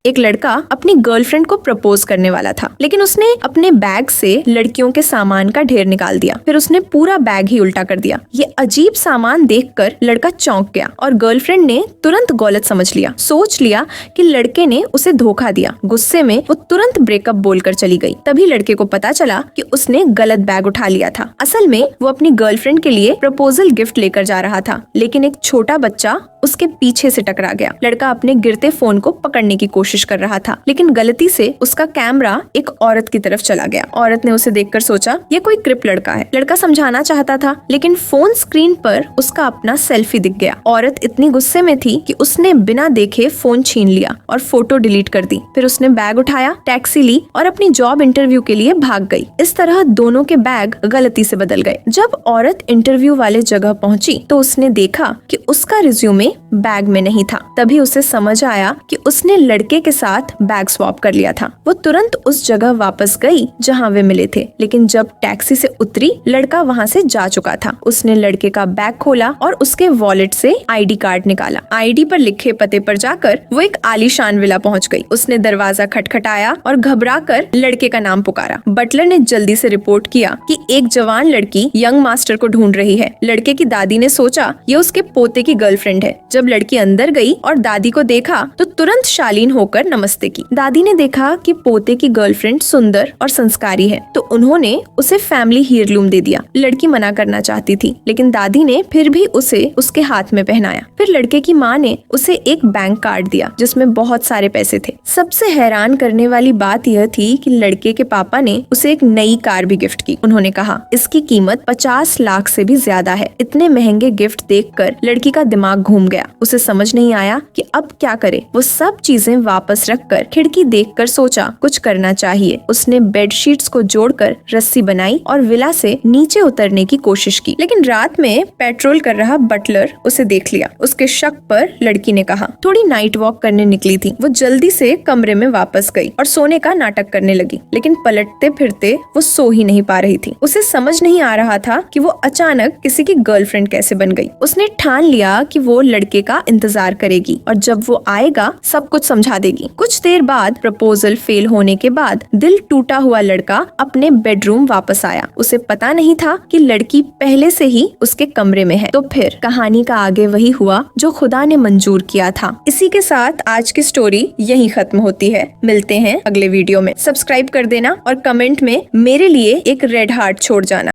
एक लड़का अपनी गर्लफ्रेंड को प्रपोज करने वाला था, लेकिन उसने अपने बैग से लड़कियों के सामान का ढेर निकाल दिया। फिर उसने पूरा बैग ही उल्टा कर दिया। ये अजीब सामान देखकर लड़का चौंक गया और गर्लफ्रेंड ने तुरंत गलत समझ लिया। सोच लिया कि लड़के ने उसे धोखा दिया। गुस्से में वो तुरंत ब्रेकअप बोलकर चली गई। तभी लड़के को पता चला कि उसने गलत बैग उठा लिया था। असल में वो अपनी गर्लफ्रेंड के लिए प्रपोजल गिफ्ट लेकर जा रहा था, लेकिन एक छोटा बच्चा उसके पीछे से टकरा गया। लड़का अपने गिरते फोन को पकड़ने की कोशिश कर रहा था, लेकिन गलती से उसका कैमरा एक औरत की तरफ चला गया। औरत ने उसे देखकर सोचा ये कोई क्रिप लड़का है। लड़का समझाना चाहता था, लेकिन फोन स्क्रीन पर उसका अपना सेल्फी दिख गया। औरत इतनी गुस्से में थी कि उसने बिना देखे फोन छीन लिया और फोटो डिलीट कर दी। फिर उसने बैग उठाया, टैक्सी ली और अपनी जॉब इंटरव्यू के लिए भाग गई। इस तरह दोनों के बैग गलती से बदल गए। जब औरत इंटरव्यू वाले जगह पहुंची तो उसने देखा कि उसका रिज्यूमे बैग में नहीं था। तभी उसे समझ आया कि उसने लड़के के साथ बैग स्वैप कर लिया था। वो तुरंत उस जगह वापस गई जहां वे मिले थे, लेकिन जब टैक्सी से उतरी लड़का वहां से जा चुका था। उसने लड़के का बैग खोला और उसके वॉलेट से आईडी कार्ड निकाला। आईडी पर लिखे पते पर जाकर वो एक आलीशान विला पहुंच गई। उसने दरवाजा खटखटाया और घबरा कर लड़के का नाम पुकारा। बटलर ने जल्दी से रिपोर्ट किया कि एक जवान लड़की यंग मास्टर को ढूंढ रही है। लड़के की दादी ने सोचा ये उसके पोते की गर्लफ्रेंड है। जब लड़की अंदर गई और दादी को देखा तो तुरंत शालीन होकर नमस्ते की। दादी ने देखा कि पोते की गर्लफ्रेंड सुंदर और संस्कारी है, तो उन्होंने उसे फैमिली हीरलूम दे दिया। लड़की मना करना चाहती थी, लेकिन दादी ने फिर भी उसे उसके हाथ में पहनाया। फिर लड़के की माँ ने उसे एक बैंक कार्ड दिया जिसमें बहुत सारे पैसे थे। सबसे हैरान करने वाली बात यह थी कि लड़के के पापा ने उसे एक नई कार भी गिफ्ट की। उन्होंने कहा इसकी कीमत 50 लाख से भी ज्यादा है। इतने महंगे गिफ्ट देखकर लड़की का दिमाग घूम गया। उसे समझ नहीं आया कि अब क्या करे। वो सब चीजें वापस रखकर खिड़की देखकर सोचा कुछ करना चाहिए। उसने बेडशीट्स को जोड़कर रस्सी बनाई और विला से नीचे उतरने की कोशिश की, लेकिन रात में पेट्रोल कर रहा बटलर उसे देख लिया। उसके शक पर लड़की ने कहा थोड़ी नाइट वॉक करने निकली थी। वो जल्दी से कमरे में वापस गई और सोने का नाटक करने लगी, लेकिन पलटते फिरते वो सो ही नहीं पा रही थी। उसे समझ नहीं आ रहा था कि वो अचानक किसी की गर्लफ्रेंड कैसे बन गई। उसने ठान लिया कि वो लड़के का इंतजार करेगी और जब वो आएगा सब कुछ समझा देगी। कुछ देर बाद प्रपोजल फेल होने के बाद दिल टूटा हुआ लड़का अपने बेडरूम वापस आया। उसे पता नहीं था कि लड़की पहले से ही उसके कमरे में है। तो फिर कहानी का आगे वही हुआ जो खुदा ने मंजूर किया था। इसी के साथ आज की स्टोरी यही खत्म होती है। मिलते हैं अगले वीडियो में। सब्सक्राइब कर देना और कमेंट में मेरे लिए एक रेड हार्ट छोड़ जाना।